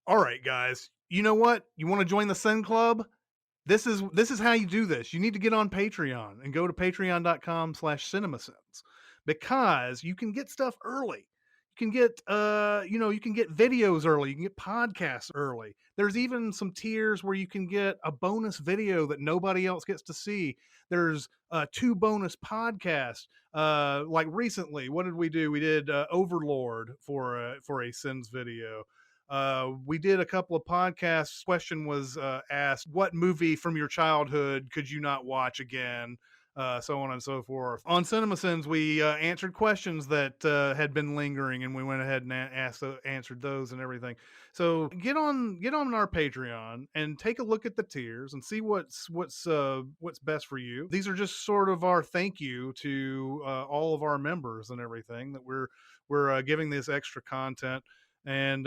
All right, guys. You know what? You want to join the Sin Club? This is how you do this. You need to get on Patreon and go to patreon.com/cinemasins because you can get stuff early. You can get you can get videos early, you can get podcasts early. There's even some tiers where you can get a bonus video that nobody else gets to see. There's 2 bonus podcasts. Like recently, what did we do? We did Overlord for a Sins video. We did a couple of podcasts. Question was asked, what movie from your childhood could you not watch again? So on and so forth. On Cinemasins, we answered questions that had been lingering, and we went ahead and answered those and everything. So get on our Patreon and take a look at the tiers and see what's best for you. These are just sort of our thank you to all of our members and everything that we're giving this extra content. And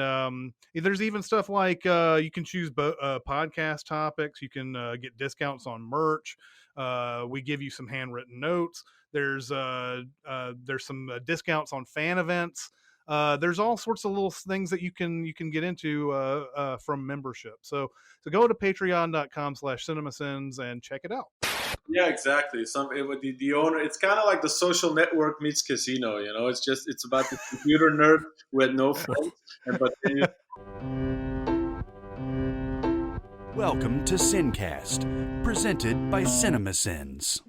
there's even stuff like you can choose podcast topics. You can get discounts on merch. We give you some handwritten notes. There's some discounts on fan events. There's all sorts of little things that you can get into from membership. So go to patreon.com/cinemasins and check it out. Yeah, exactly. It would be the owner. It's kind of like the social network meets casino. It's about the computer nerd who had no friends. Welcome to SinCast, presented by Cinemasins.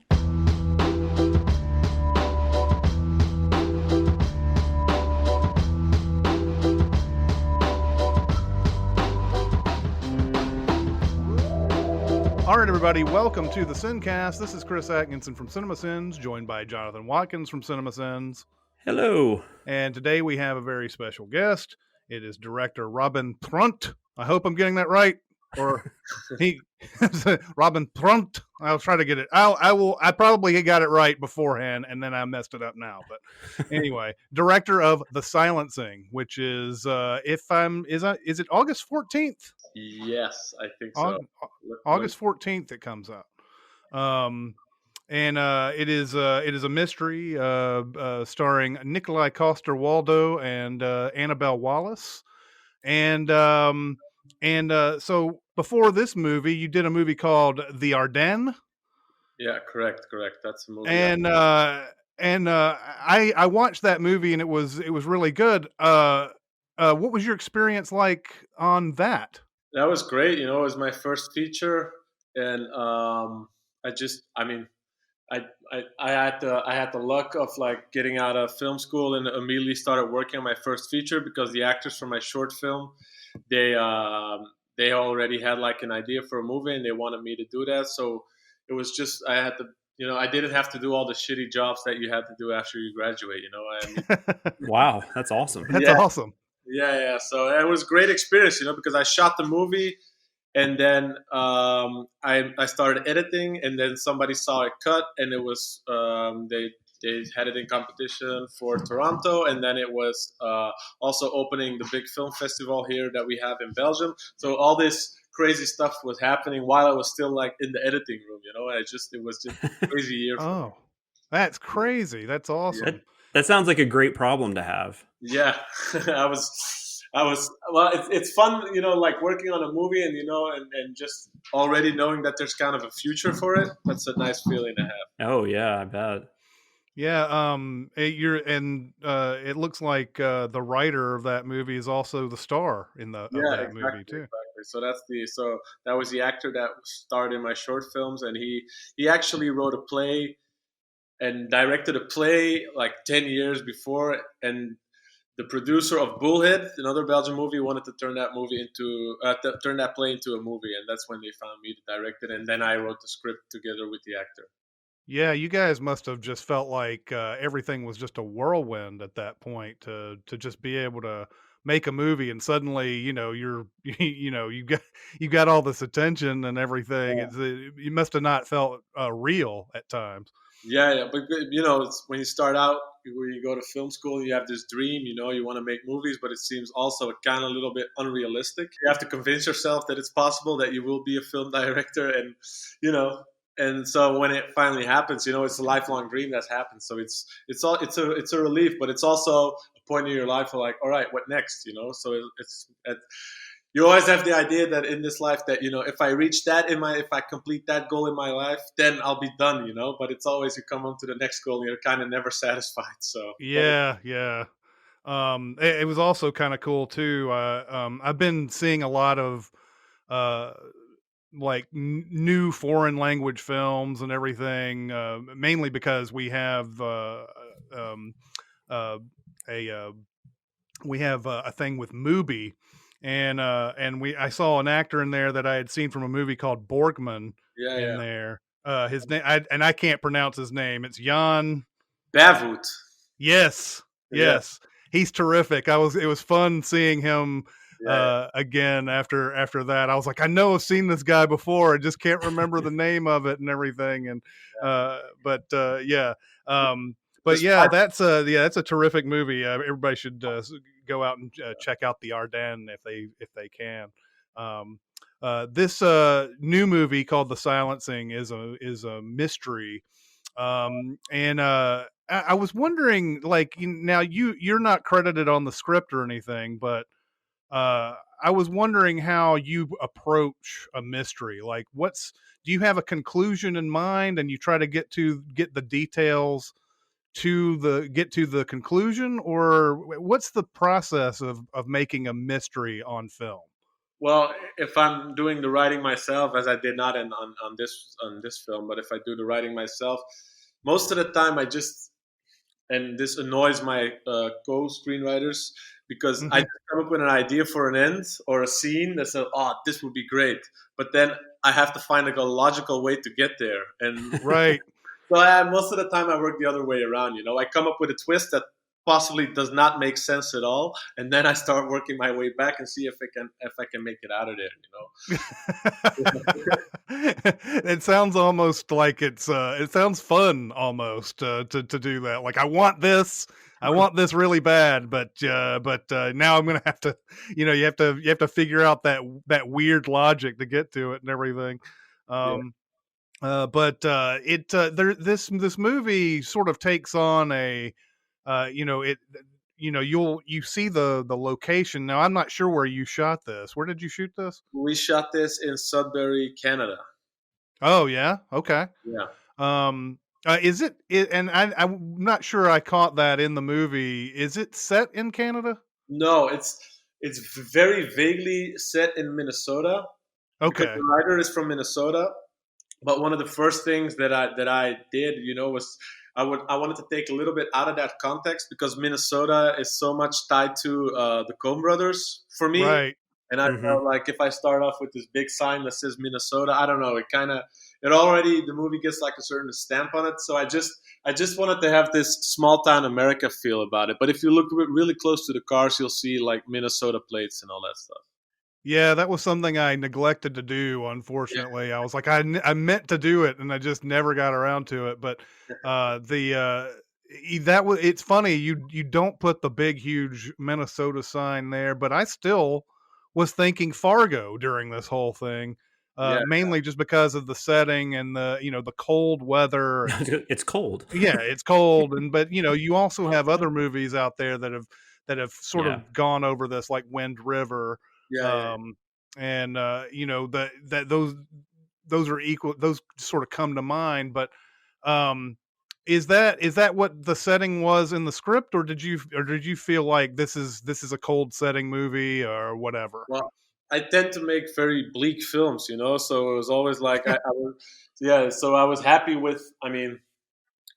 All right, everybody, welcome to the SinCast. This is Chris Atkinson from Cinemasins, joined by Jonathan Watkins from Cinemasins. Hello. And today we have a very special guest. It is director Robin Pront. I hope I'm getting that right. Or Robin Pront. I'll try to get it. I probably got it right beforehand, and then I messed it up now. But anyway, director of The Silencing, which is is it August 14th? Yes, I think so. August 14th it comes out. And it is a mystery starring Nikolai Coster-Waldau and Annabelle Wallis. And so before this movie, you did a movie called The Ardennes. Yeah, correct. That's a movie. And I watched that movie, and it was really good. What was your experience like on that? That was great. It was my first feature, and I had the luck of like getting out of film school and immediately started working on my first feature because the actors from my short film, they already had like an idea for a movie and they wanted me to do that. So it was just I had to. I didn't have to do all the shitty jobs that you had to do after you graduate. Wow, that's awesome. That's awesome. Yeah. So it was a great experience, because I shot the movie and then I started editing, and then somebody saw it cut, and it was they had it in competition for Toronto, and then it was also opening the big film festival here that we have in Belgium. So all this crazy stuff was happening while I was still like in the editing room, it was just a crazy year. Oh, that's crazy. That's awesome. That sounds like a great problem to have. Yeah, I was. Well, it's fun, like working on a movie and and just already knowing that there's kind of a future for it. That's a nice feeling to have. Oh yeah, I bet. Yeah, it looks like the writer of that movie is also the star in that movie too. Exactly. So that was the actor that starred in my short films, and he actually wrote a play and directed a play like 10 years before, and the producer of Bullhead, another Belgian movie, wanted to turn that play into a movie, and that's when they found me to direct it, and then I wrote the script together with the actor. Yeah, you guys must have just felt like everything was just a whirlwind at that point to just be able to make a movie, and suddenly you got all this attention and everything. Yeah. You must have not felt real at times. Yeah, but it's when you start out, when you go to film school, you have this dream, you want to make movies, but it seems also kind of a little bit unrealistic. You have to convince yourself that it's possible that you will be a film director, and and so when it finally happens, it's a lifelong dream that's happened. So it's a relief, but it's also a point in your life of like, all right, what next? So you always have the idea that in this life that, if I reach that if I complete that goal in my life, then I'll be done, but it's always you come on to the next goal and you're kind of never satisfied. So, Yeah, yeah. It was also kind of cool too. I've been seeing a lot of uh like new foreign language films and everything, mainly because we have um, uh, a we have a thing with Mubi, and I saw an actor in there that I had seen from a movie called Borgman yeah, in yeah. there. His name, I can't pronounce his name. It's Jan. Bavut. Yes, Yeah, yes, he's terrific. It was fun seeing him yeah, yeah. again after that. I was like, I know I've seen this guy before. I just can't remember the name of it and everything. And yeah, but yeah, Despite that's a terrific movie. Everybody should go out and check out the Ardennes if they can. This new movie called The Silencing is a mystery, and I was wondering, like, now you're not credited on the script or anything, but I was wondering how you approach a mystery. Like, do you have a conclusion in mind, and you try to get the details get to the conclusion, or what's the process of making a mystery on film? Well, if I'm doing the writing myself, as I did not on this film, but if I do the writing myself, most of the time I just, and this annoys my co-screenwriters, because I Hmm. just come up with an idea for an end or a scene that says, "Oh, this would be great," but then I have to find like a logical way to get there, and Right. so most of the time I work the other way around. I come up with a twist that possibly does not make sense at all, and then I start working my way back and see if I can make it out of there. It sounds almost like it sounds fun almost to do that. Like, I want this really bad, but now I'm gonna have to, you have to figure out that weird logic to get to it and everything. Yeah. Um, but it this movie sort of takes on a it you see the location. Now, I'm not sure where you shot this. Where did you shoot this? We shot this in Sudbury, Canada. Oh, yeah, okay. Yeah. Is it, and I'm not sure I caught that in the movie. Is it set in Canada? No, it's very vaguely set in Minnesota because Okay. the writer is from Minnesota. But one of the first things that I did, was I wanted to take a little bit out of that context, because Minnesota is so much tied to the Coen Brothers for me, Right. and I Hmm. felt like if I start off with this big sign that says Minnesota, I don't know, it already, the movie gets like a certain stamp on it. So I just wanted to have this small town America feel about it. But if you look really close to the cars, you'll see like Minnesota plates and all that stuff. Yeah, that was something I neglected to do, Yeah, unfortunately. I was like, I meant to do it, and I just never got around to it. But the that was it's funny, you don't put the big huge Minnesota sign there, but I still was thinking Fargo during this whole thing, yeah, mainly just because of the setting and the cold weather. And It's cold. yeah, it's cold, and but you also have other movies out there that have sort Yeah. of gone over this, like Wind River, yeah, yeah. um, and that those are equal. Those sort of come to mind, but um, is that what the setting was in the script, or did you feel like this is a cold setting movie or whatever? Well, I tend to make very bleak films, so it was always like I was, yeah. So I was happy with. I mean,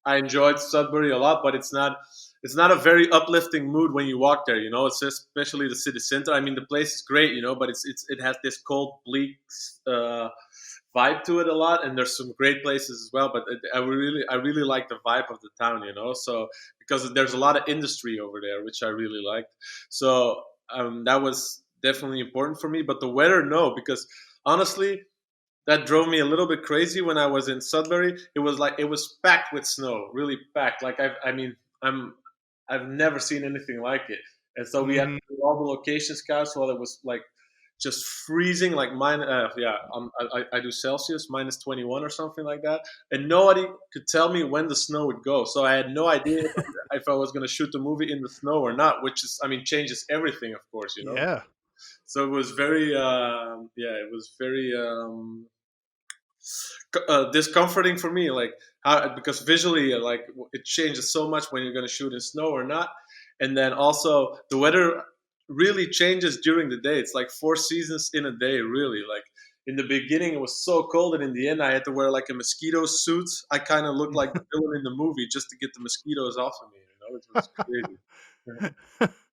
I enjoyed Sudbury a lot, but it's not a very uplifting mood when you walk there. It's especially the city center. I mean, the place is great, but it has this cold, bleak uh, vibe to it a lot, and there's some great places as well. But I really like the vibe of the town, So because there's a lot of industry over there, which I really liked. So that was definitely important for me. But the weather, no, because honestly, that drove me a little bit crazy when I was in Sudbury. It was like it was packed with snow, really packed. Like I've never seen anything like it. And so we had Hmm. to do all the location scouts while it was like just freezing, like I do Celsius -21 or something like that, and nobody could tell me when the snow would go. So I had no idea if I was going to shoot the movie in the snow or not, which is, I mean, changes everything, of course. Yeah. So it was very, it was very discomforting for me, like because visually, like it changes so much when you're going to shoot in snow or not, and then also the weather really changes during the day. It's like 4 seasons in a day, really. Like in the beginning, it was so cold, and in the end, I had to wear like a mosquito suit. I kind of looked like the villain in the movie just to get the mosquitoes off of me. It was crazy.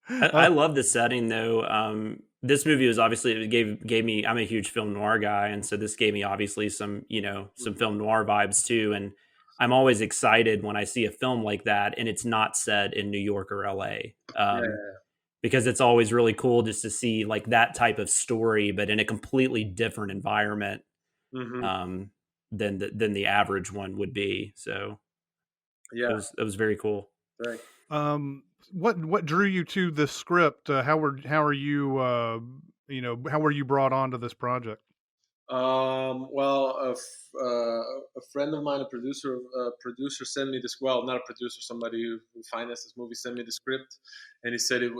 I love the setting though. This movie was obviously it gave me. I'm a huge film noir guy, and so this gave me obviously some some film noir vibes too. And I'm always excited when I see a film like that, and it's not set in New York or LA, Yeah. because it's always really cool just to see like that type of story, but in a completely different environment Hmm. um, than the average one would be. So Yeah. it was very cool. Right. What drew you to this script? How are you how were you brought onto this project? Well, a friend of mine, a producer sent me this. Well, not a producer, somebody who financed this movie sent me the script, and he said it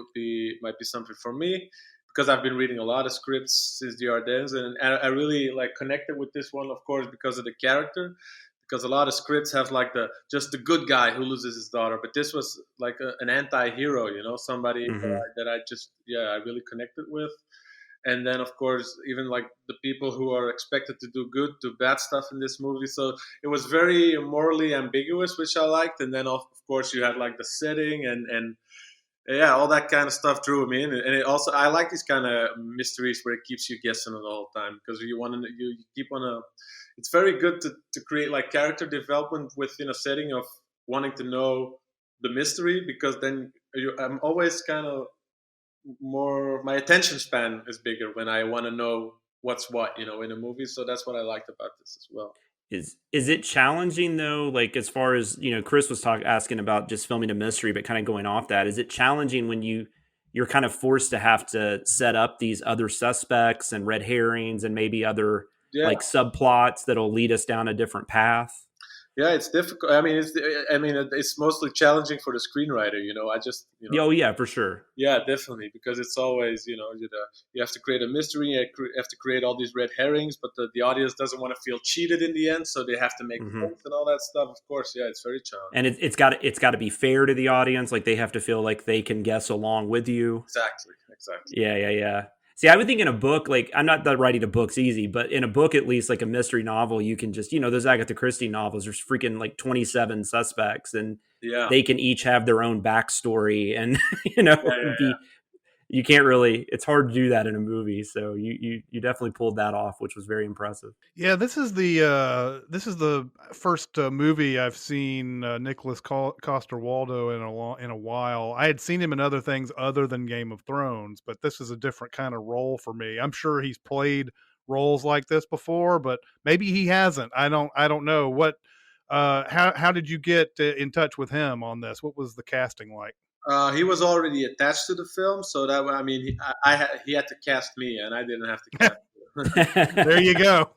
might be something for me because I've been reading a lot of scripts since the Ardennes, and I really like connected with this one, of course, because of the character. Because a lot of scripts have like the good guy who loses his daughter, but this was like an anti-hero, somebody Hmm. that I just I really connected with. And then of course even like the people who are expected to do good do bad stuff in this movie, so it was very morally ambiguous, which I liked. And then of course you had like the setting and yeah, all that kind of stuff drew me in. And it also, I like these kind of mysteries where it keeps you guessing the whole time, because you want to you keep on a it's very good to create like character development within a setting of wanting to know the mystery, because then I'm always kind of more, my attention span is bigger when I want to know what's what, in a movie. So that's what I liked about this as well. Is it challenging though? Like as far as Chris was asking about just filming a mystery, but kind of going off that, is it challenging when you're kind of forced to have to set up these other suspects and red herrings and maybe other Yeah, like subplots that'll lead us down a different path? yeah, it's difficult. I mean, it's mostly challenging for the screenwriter. I just, Oh yeah, for sure. yeah, definitely, because it's always, you have to create a mystery, have to create all these red herrings, but the audience doesn't want to feel cheated in the end, so they have to make Hmm. sense and all that stuff. Of course, yeah, it's very challenging. And it's got to be fair to the audience. Like they have to feel like they can guess along with you. Exactly, exactly. Yeah, yeah, yeah. See, I would think in a book, like I'm not that writing a book's easy, but in a book, at least like a mystery novel, you can just, those Agatha Christie novels, there's freaking like 27 suspects and Yeah, they can each have their own backstory and, yeah, be, you can't really, it's hard to do that in a movie. So you definitely pulled that off, which was very impressive. Yeah, this is the first movie I've seen Nicholas Coster Waldo in a while. I had seen him in other things other than Game of Thrones, but this is a different kind of role for me. I'm sure he's played roles like this before, but maybe he hasn't. I don't know what. How did you get in touch with him on this? What was the casting like? He was already attached to the film, so that I mean, he had to cast me, and I didn't have to cast him. There you go.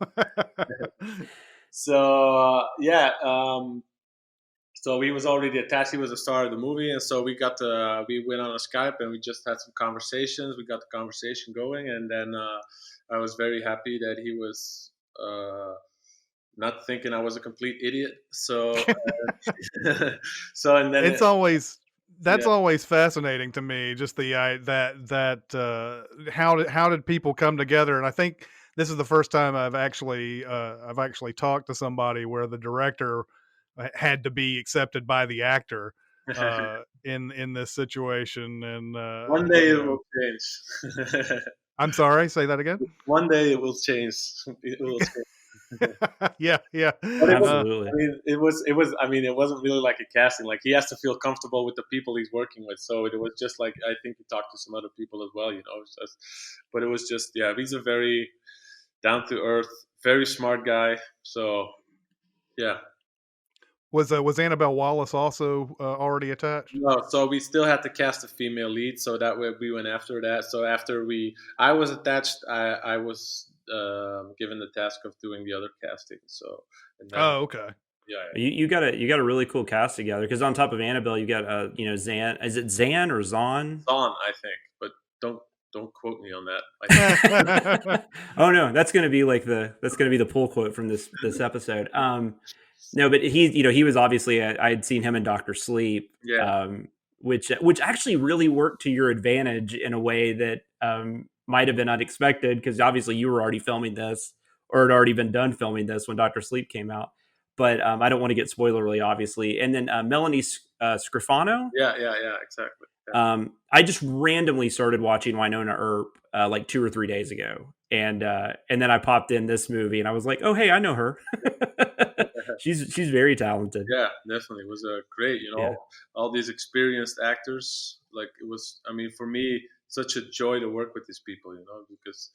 So yeah, so he was already attached. He was the star of the movie, and so we went on a Skype and we just had some conversations. We got the conversation going, and then I was very happy that he was not thinking I was a complete idiot. So so and then It's always yeah. that's always fascinating to me. Just the how did people come together? And I think this is the first time I've actually talked to somebody where the director had to be accepted by the actor in this situation. And One day it will change. I'm sorry, say that again. One day it will change. It will change. Yeah, yeah. But Absolutely. I mean, it wasn't really like a casting. Like he has to feel comfortable with the people he's working with. So it was just like, I think he talked to some other people as well. But it was just, yeah, he's a very down to earth, very smart guy. So yeah. Was Annabelle Wallace also already attached? No, so we still had to cast a female lead, so that way we went after that. So I was attached. I was given the task of doing the other casting. So and then Oh, okay. yeah, You got a really cool cast together because on top of Annabelle, you got Zan. Is it Zan or Zahn? Zahn, I think, but don't don't quote me on that. Oh no, that's going to be the pull quote from this episode. No, but he was obviously, I had seen him in Doctor Sleep, Yeah. which actually really worked to your advantage in a way that might have been unexpected, because obviously you were already filming this, or had already been done filming this when Doctor Sleep came out. But I don't want to get spoilerly, obviously. And then Melanie Scrifano. Yeah, exactly. Yeah. I just randomly started watching Winona Earp like 2 or 3 days ago, and then I popped in this movie, and I was like, oh hey, I know her. she's very talented. Yeah, definitely. It was great. Yeah. All these experienced actors. Like, it was. I mean, for me, such a joy to work with these people. Because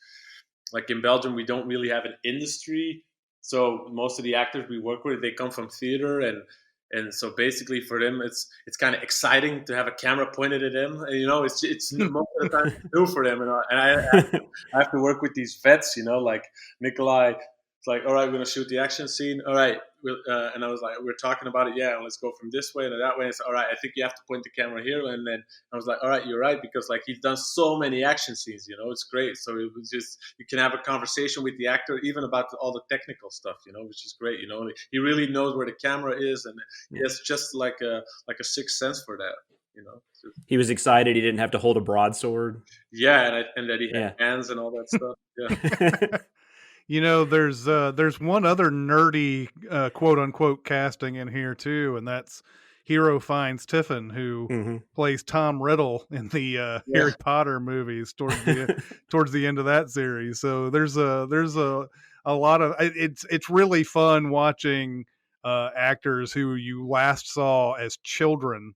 like in Belgium, we don't really have an industry. So most of the actors we work with, they come from theater, and so basically for them, it's kind of exciting to have a camera pointed at them. And, it's most of the time new for them. And I have to work with these vets, like Nikolai. It's like, all right, we're gonna shoot the action scene. All right, and I was like, we're talking about it. Yeah, let's go from this way to that way. It's all right. I think you have to point the camera here. And then I was like, all right, you're right, because like he's done so many action scenes. It's great. So it was just, you can have a conversation with the actor even about all the technical stuff. Which is great. He really knows where the camera is, and he has just like a sixth sense for that. He was excited he didn't have to hold a broadsword. Yeah, and that he had hands and all that stuff. Yeah. There's one other nerdy quote unquote casting in here too, and that's Hero Finds Tiffin, who plays Tom Riddle in the Harry Potter movies towards the end of that series. So there's a lot of it's really fun watching actors who you last saw as children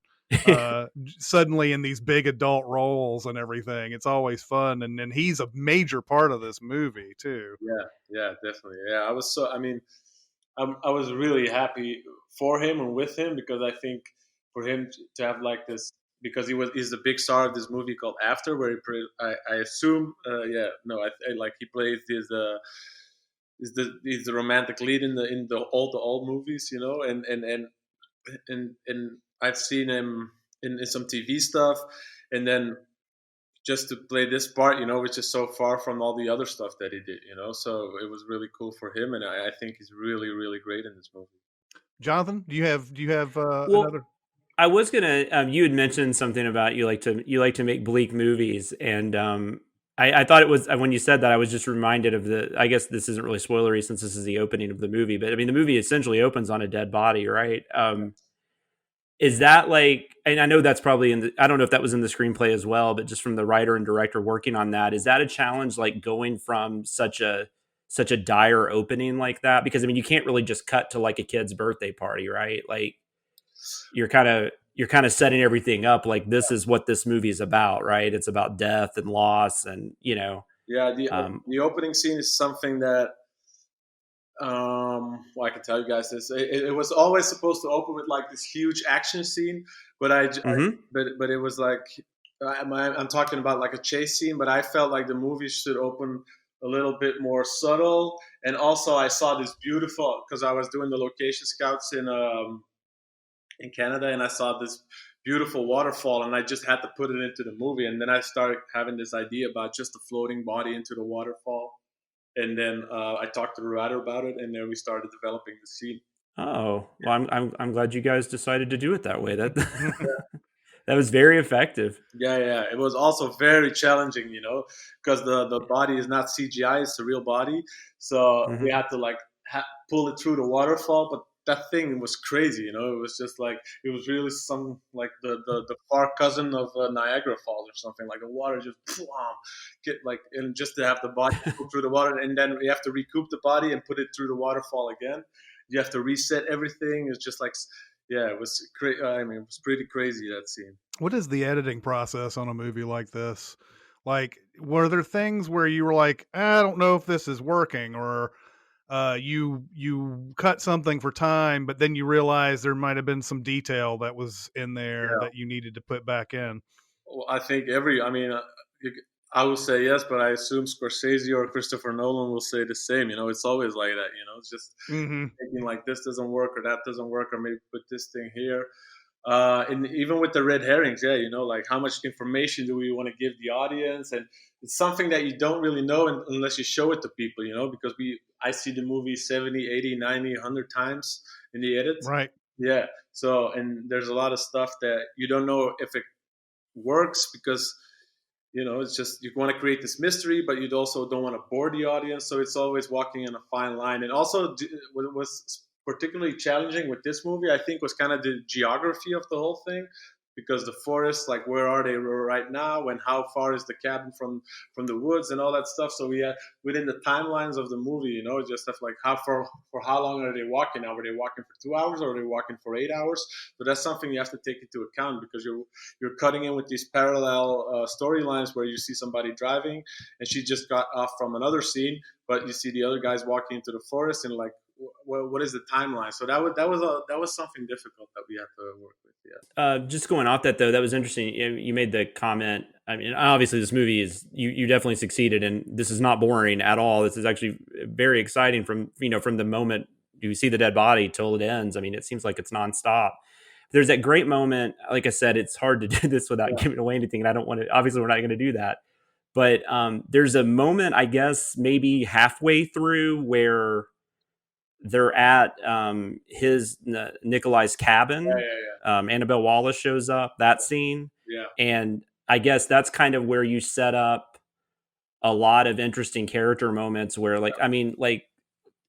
suddenly in these big adult roles and everything. It's always fun, and he's a major part of this movie too. Yeah, definitely. Yeah, I was really happy for him and with him, because I think for him to have like this, because he's the big star of this movie called After, where I assume like he plays he's the romantic lead in the old movies, and I've seen him in some TV stuff, and then just to play this part, which is so far from all the other stuff that he did, so it was really cool for him, and I think he's really, really great in this movie. Jonathan, do you have another? I was gonna. You had mentioned something about you like to make bleak movies, and I thought it was, when you said that, I was just reminded of I guess this isn't really spoilery since this is the opening of the movie, but I mean the movie essentially opens on a dead body, right? Is that like, and I know that's probably I don't know if that was in the screenplay as well, but just from the writer and director working on that, is that a challenge, like going from such a dire opening like that? Because I mean, you can't really just cut to like a kid's birthday party, right? Like you're kind of setting everything up like this is what this movie is about, right? It's about death and loss, and Yeah, the opening scene is something that well, I can tell you guys this. It was always supposed to open with like this huge action scene, but but it was like I'm talking about like a chase scene, but I felt like the movie should open a little bit more subtle. And also, I saw this beautiful, because I was doing the location scouts in Canada, and I saw this beautiful waterfall, and I just had to put it into the movie. And then I started having this idea about just a floating body into the waterfall. And then I talked to the writer about it, and then we started developing the scene. Oh, well, I'm glad you guys decided to do it that way. That that was very effective. Yeah. It was also very challenging, because the body is not CGI; it's a real body. So we had to like pull it through the waterfall, but that thing was crazy, It was just like, it was really some like the far cousin of Niagara Falls or something. Like the water just get like, and just to have the body go through the water, and then we have to recoup the body and put it through the waterfall again. You have to reset everything. It's just like, yeah, it was I mean, it was pretty crazy, that scene. What is the editing process on a movie like this? Like, were there things where you were like, I don't know if this is working, or you cut something for time, but then you realize there might have been some detail that was in there that you needed to put back in? Well, I think I will say yes, but I assume Scorsese or Christopher Nolan will say the same. It's always like that. It's just thinking like this doesn't work or that doesn't work, or maybe put this thing here. And even with the red herrings, yeah, like how much information do we want to give the audience? And it's something that you don't really know unless you show it to people, because I see the movie 70, 80, 90, 100 times in the edit. Right. Yeah. So, and there's a lot of stuff that you don't know if it works because, it's just you want to create this mystery, but you also don't want to bore the audience. So it's always walking on a fine line. And also, what was particularly challenging with this movie, I think, was kind of the geography of the whole thing, because the forest, like where are they right now, and how far is the cabin from the woods and all that stuff. So we had within the timelines of the movie, just stuff like for how long are they walking now? Are they walking for 2 hours, or are they walking for 8 hours? So that's something you have to take into account, because you're cutting in with these parallel storylines where you see somebody driving and she just got off from another scene, but you see the other guys walking into the forest, and like, what is the timeline? So that was something difficult that we had to work with. Yeah. Just going off that though, that was interesting. You made the comment. I mean, obviously, this movie is you definitely succeeded, and this is not boring at all. This is actually very exciting from from the moment you see the dead body till it ends. I mean, it seems like it's nonstop. There's that great moment. Like I said, it's hard to do this without giving away anything, and I don't want to. Obviously, we're not going to do that. But there's a moment, I guess, maybe halfway through where they're at Nikolai's cabin. Yeah. Annabelle Wallace shows up, that scene. Yeah. And I guess that's kind of where you set up a lot of interesting character moments where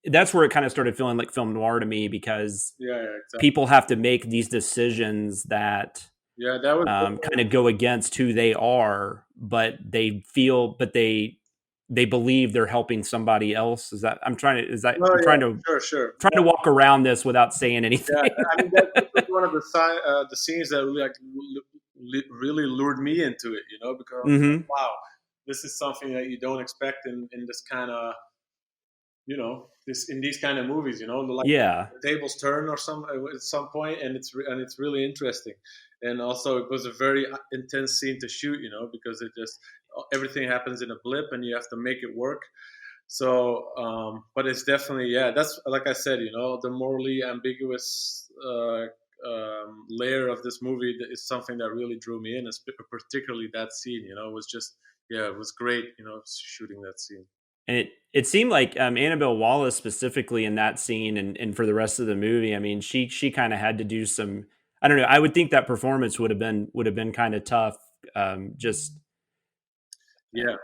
that's where it kind of started feeling like film noir to me, because exactly. people have to make these decisions that that was kind of go against who they are, but they believe they're helping somebody else. I'm trying to walk around this without saying anything. Yeah, I mean, that was one of the scenes that really lured me into it, because like, wow, this is something that you don't expect in this kind of, in these kind of movies, like the tables turn or at some point, and it's really interesting. And also, it was a very intense scene to shoot, because everything happens in a blip and you have to make it work. So, but it's definitely, that's, like I said, the morally ambiguous layer of this movie is something that really drew me in, particularly that scene. It was just, it was great, shooting that scene. And it seemed like Annabelle Wallace specifically in that scene and for the rest of the movie, I mean, she kind of had to do some, I don't know, I would think that performance would have been kind of tough. Just the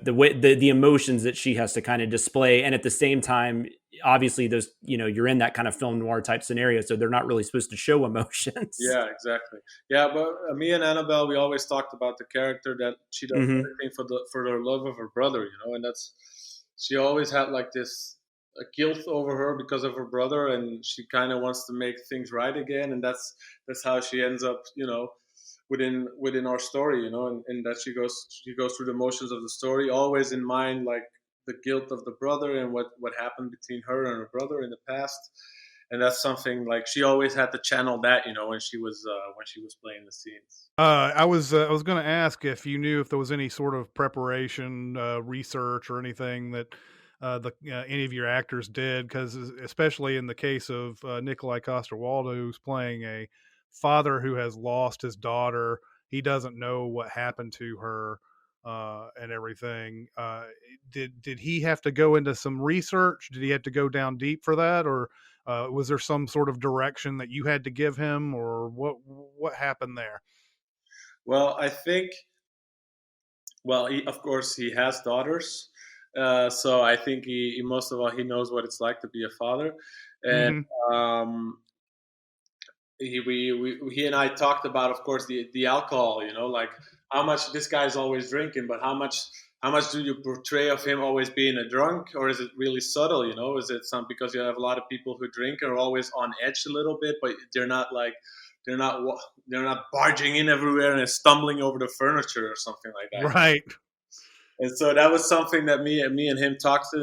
way the emotions that she has to kind of display, and at the same time, obviously those, you're in that kind of film noir type scenario, so they're not really supposed to show emotions. Yeah, exactly. Yeah, but me and Annabelle, we always talked about the character that she does everything for the love of her brother, and she always had like this guilt over her because of her brother, and she kind of wants to make things right again, and that's how she ends up, within our story, and that she goes through the motions of the story, always in mind like the guilt of the brother and what happened between her and her brother in the past. And that's something like she always had to channel that, when she was playing the scenes. I was going to ask if you knew if there was any sort of preparation, research, or anything that any of your actors did, because especially in the case of Nikolai Coster-Waldau, who's playing a father who has lost his daughter, he doesn't know what happened to her and everything. Did he have to go into some research? Did he have to go down deep for that, or was there some sort of direction that you had to give him, or what happened there? Well, I think, of course, he has daughters, so I think he most of all he knows what it's like to be a father, and he and I talked about, of course, the alcohol. Like how much this guy's always drinking, but how much do you portray of him always being a drunk, or is it really subtle? Is it because you have a lot of people who drink and are always on edge a little bit, but they're not barging in everywhere and stumbling over the furniture or something like that. Right. And so that was something that me and him talked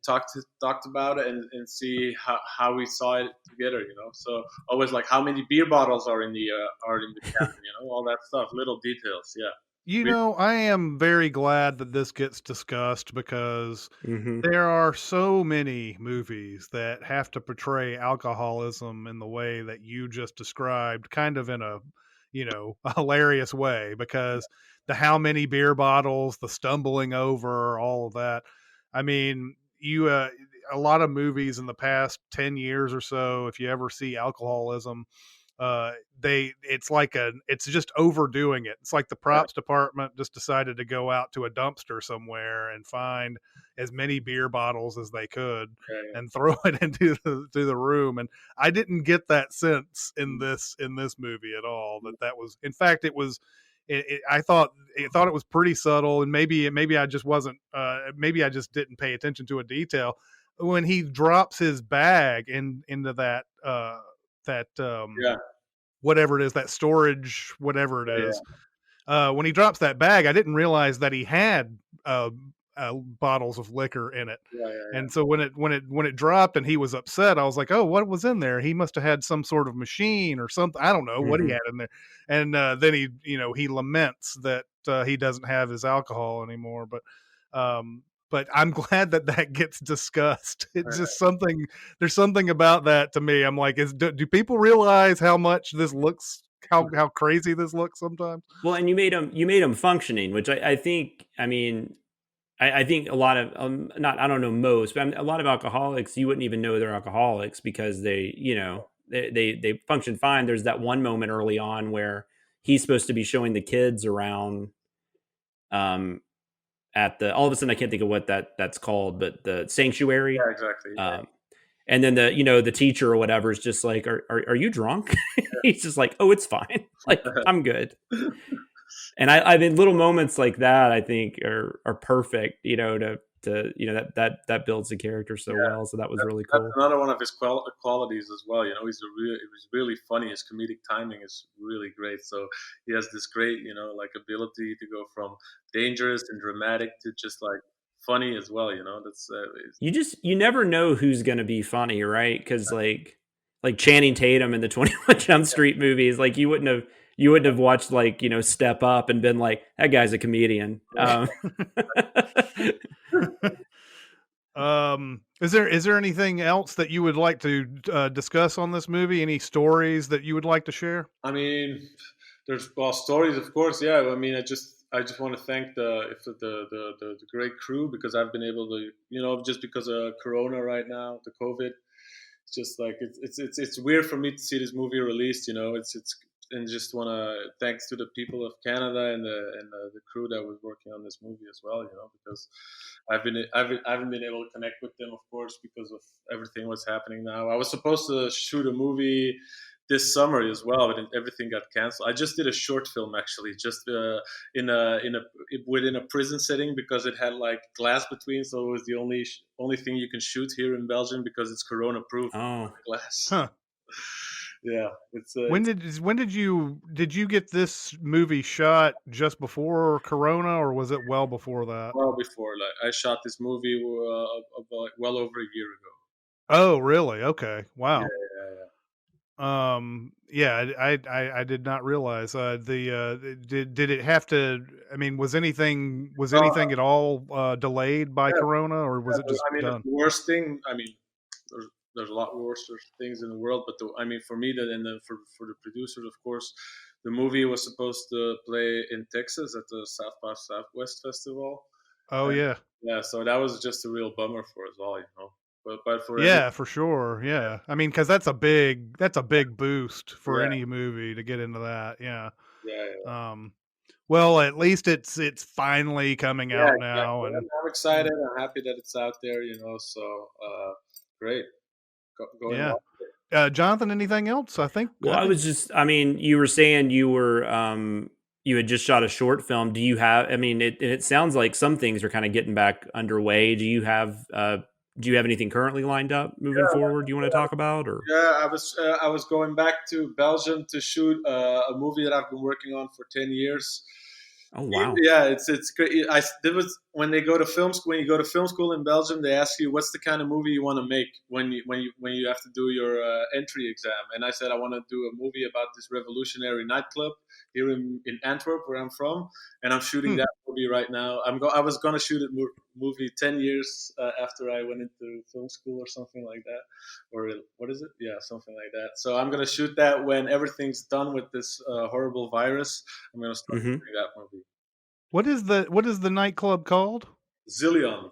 talked about it and see how we saw it together. So always like how many beer bottles are in the cabin, all that stuff, little details. Yeah. You know, I am very glad that this gets discussed because Mm-hmm. there are so many movies that have to portray alcoholism in the way that you just described, kind of in a, a hilarious way, because the how many beer bottles, the stumbling over, all of that. I mean, a lot of movies in the past 10 years or so, if you ever see alcoholism, uh it's just overdoing it. It's like the Yeah, props department just decided to go out to a dumpster somewhere and find as many beer bottles as they could yeah, and throw it into the room. And I didn't get that sense in yeah. this movie at all, that was, in fact, it was I thought it was pretty subtle. And maybe I just wasn't maybe I just didn't pay attention to a detail when he drops his bag into that Yeah, whatever it is, that storage, whatever it yeah, is. When he drops that bag, I didn't realize that he had bottles of liquor in it. yeah, yeah, And so when it dropped and he was upset, I was like, "Oh, what was in there? He must have had some sort of machine or something. I don't know what he Mm-hmm. had in there." And then he laments that he doesn't have his alcohol anymore. But I'm glad that that gets discussed. It's yeah. just something. There's something about that to me. I'm like, do people realize how much this looks? How crazy this looks sometimes? Well, and you made him functioning, which I think. I mean, I think a lot of not I don't know most, but a lot of alcoholics you wouldn't even know they're alcoholics because they function fine. There's that one moment early on where he's supposed to be showing the kids around um at the all of a sudden I can't think of what that's called, but the sanctuary. Yeah, exactly. Yeah, Um and then the teacher or whatever is just like, are you drunk? He's just like, oh, it's fine. Like, I'm good. And I mean, little moments like that, I think are perfect, that builds the character so yeah. well. So that was really That's cool. another one of his qualities as well. You know, it was really funny. His comedic timing is really great. So he has this great, like ability to go from dangerous and dramatic to just like funny as well. You know, that's You never know who's going to be funny, right? Because like Channing Tatum in the 21 Jump Street movies, like you wouldn't have watched like Step Up and been like, that guy's a comedian. Is there anything else that you would like to discuss on this movie? Any stories that you would like to share? I mean, there's stories, of course. Yeah, I mean, I just want to thank the great crew because I've been able to, just because of Corona right now, the COVID. It's just like it's weird for me to see this movie released. It's and just want to thanks to the people of Canada and the crew that was working on this movie as well. Because I haven't been able to connect with them, of course, because of everything what's happening now. I was supposed to shoot a movie this summer as well, but everything got canceled. I just did a short film actually, just within a prison setting because it had like glass between, so it was the only thing you can shoot here in Belgium because it's Corona proof Oh, glass. Huh. Yeah, When did you get this movie shot? Just before Corona, or was it well before that? well before. Like I shot this movie about well over a year ago. Oh, really? Okay. Yeah, Wow. yeah, Yeah, I did not realize did it have to, I mean, was anything at all delayed by yeah. Corona, or was it just I mean, the done? worst thing. I mean, there's a lot worse things in the world, but I mean, for me, that and then for the producers, of course, the movie was supposed to play in Texas at the South by Southwest Festival. Oh, And, yeah. yeah, so that was just a real bummer for us all. But for every Yeah, for sure. Yeah. I mean, cuz that's a big boost for yeah, any movie to get into that. Yeah. yeah, yeah, Um well, at least it's finally coming yeah, out now. exactly. I'm excited. I'm happy that it's out there. So great, going Yeah. well. Jonathan, anything else? I think well, I I think was just, I mean, you were saying you had just shot a short film. Do you have, I mean, it sounds like some things are kind of getting back underway. Do you have anything currently lined up moving forward you want to talk about or? Yeah, I was going back to Belgium to shoot a movie that I've been working on for 10 years. Oh wow. Yeah, it's great. There was when they go to film school. When you go to film school in Belgium, they ask you what's the kind of movie you want to make when you have to do your entry exam. And I said I want to do a movie about this revolutionary nightclub here in Antwerp, where I'm from, and I'm shooting that movie right now. I was gonna shoot a movie 10 years after I went into film school or something like that, or what is it? Yeah, something like that. So I'm gonna shoot that when everything's done with this horrible virus. I'm gonna start shooting that movie. What is the nightclub called? Zillion.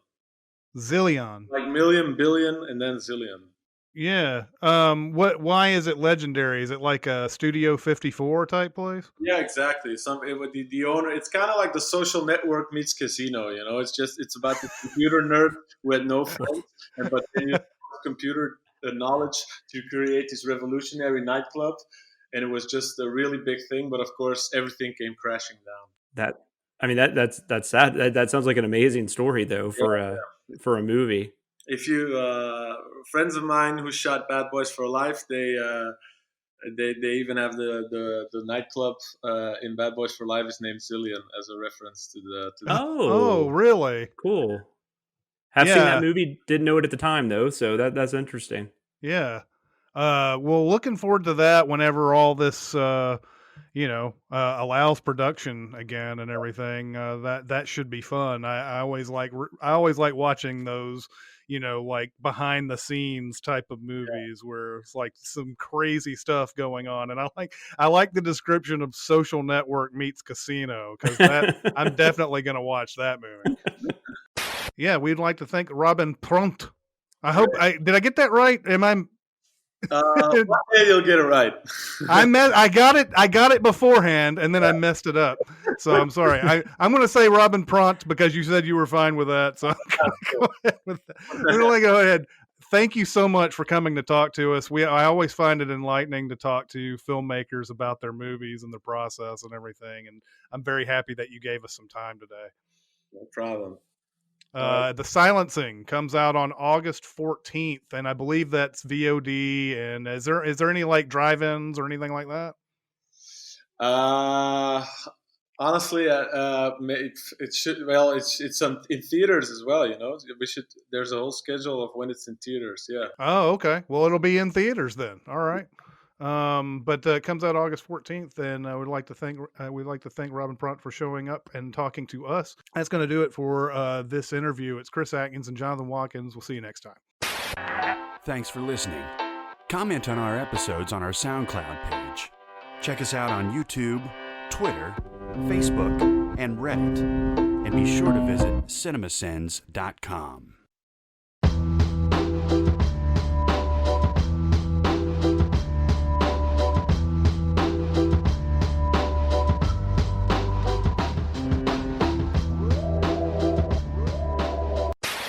Zillion. Like million, billion, and then zillion. Yeah. Why is it legendary? Is it like a Studio 54 type place? Yeah, exactly. The owner. It's kind of like the Social Network meets casino. You know, it's about the computer nerd who had no friends, but then you have computer knowledge to create this revolutionary nightclub, and it was just a really big thing. But of course, everything came crashing down. That's sad. That sounds like an amazing story though for a movie. If you friends of mine who shot Bad Boys for Life, they even have the nightclub in Bad Boys for Life is named Zillion as a reference to the. Oh, really? Cool. Have seen that movie. Didn't know it at the time though, so that's interesting. Yeah. Well, looking forward to that whenever all this allows production again and everything. That should be fun. I always like watching those, like behind the scenes type of movies where it's like some crazy stuff going on. And I like the description of Social Network meets casino, because I'm definitely going to watch that movie. Yeah, we'd like to thank Robin Pront. I hope did I get that right? Am I? One day you'll get it right. I got it beforehand, and then I messed it up. So I'm sorry. I'm going to say Robin Pront because you said you were fine with that. So I'm going to go ahead with that. We're going to go ahead. Thank you so much for coming to talk to us. I always find it enlightening to talk to filmmakers about their movies and the process and everything. And I'm very happy that you gave us some time today. No problem. The Silencing comes out on August 14th, and I believe that's VOD. And is there any like drive-ins or anything like that? Honestly, it should. Well, it's in theaters as well. There's a whole schedule of when it's in theaters. Yeah. Oh, okay. Well, it'll be in theaters then. All right. But it comes out August 14th, and we'd like to thank Robin Pront for showing up and talking to us. That's going to do it for this interview. It's Chris Atkins and Jonathan Watkins. We'll see you next time. Thanks for listening. Comment on our episodes on our SoundCloud page. Check us out on YouTube, Twitter, Facebook, and Reddit. And be sure to visit cinemasins.com.